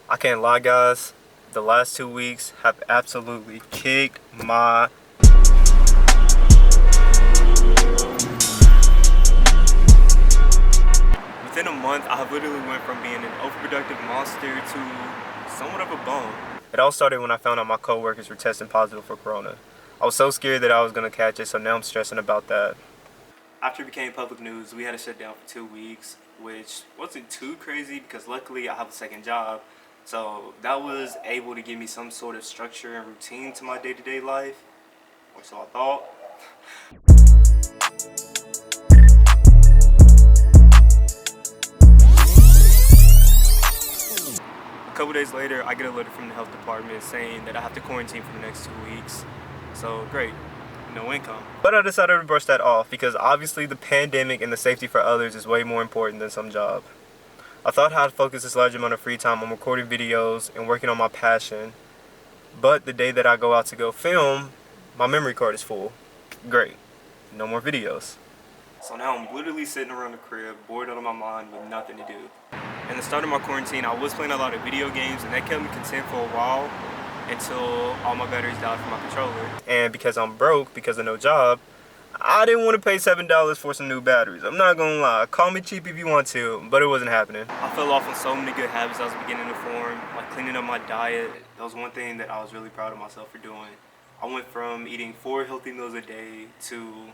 I can't lie, guys. The last 2 weeks have absolutely kicked my. Within a month, I have literally went from being an overproductive monster to somewhat of a bum. It all started when I found out my coworkers were testing positive for corona. I was so scared that I was gonna catch it, so now I'm stressing about that. After it became public news, we had to shut down for 2 weeks, which wasn't too crazy because luckily I have a second job. So that was able to give me some sort of structure and routine to my day-to-day life, or so I thought. A couple days later, I get a letter from the health department saying that I have to quarantine for the next 2 weeks. So great, no income. But I decided to brush that off because obviously the pandemic and the safety for others is way more important than some job. I thought how I'd focus this large amount of free time on recording videos and working on my passion. But the day that I go out to go film, my memory card is full. Great, no more videos. So now I'm literally sitting around the crib, bored out of my mind with nothing to do. In the start of my quarantine, I was playing a lot of video games and that kept me content for a while until all my batteries died from my controller. And because I'm broke, because of no job, I didn't want to pay $7 for some new batteries. I'm not gonna lie, call me cheap if you want to, but it wasn't happening. I fell off on so many good habits I was beginning to form, like cleaning up my diet. That was one thing that I was really proud of myself for doing. I went from eating 4 healthy meals a day to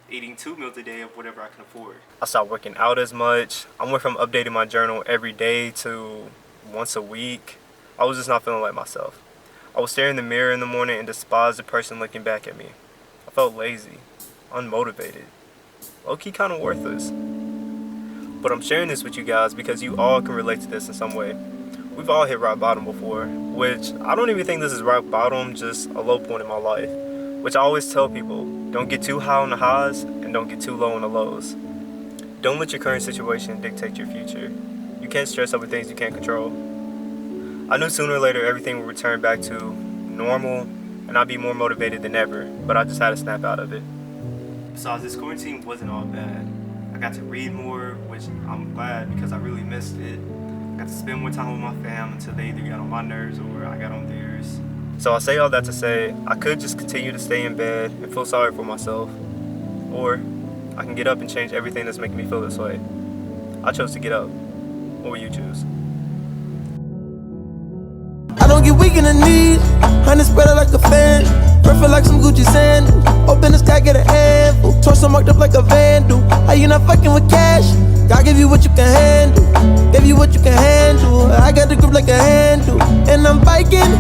eating 2 meals a day of whatever I can afford. I stopped working out as much. I went from updating my journal every day to once a week. I was just not feeling like myself. I would stare in the mirror in the morning and despise the person looking back at me. I felt lazy, unmotivated, low-key kind of worthless. But I'm sharing this with you guys because you all can relate to this in some way. We've all hit rock bottom before, which I don't even think this is rock bottom, just a low point in my life. Which I always tell people, don't get too high on the highs and don't get too low on the lows. Don't let your current situation dictate your future. You can't stress over things you can't control. I knew sooner or later everything would return back to normal and I'd be more motivated than ever, but I just had to snap out of it. Besides, this quarantine wasn't all bad. I got to read more, which I'm glad because I really missed it. I got to spend more time with my fam until they either got on my nerves or I got on theirs. So I say all that to say, I could just continue to stay in bed and feel sorry for myself. Or I can get up and change everything that's making me feel this way. I chose to get up. What will you choose? I don't get weak in the knees, honey spread out like a fan. Perfect like some Gucci sandals. Open the sky, get a handful. Torso marked up like a vandal. How you not fucking with cash? God give you what you can handle. Gave you what you can handle. I got the grip like a handle.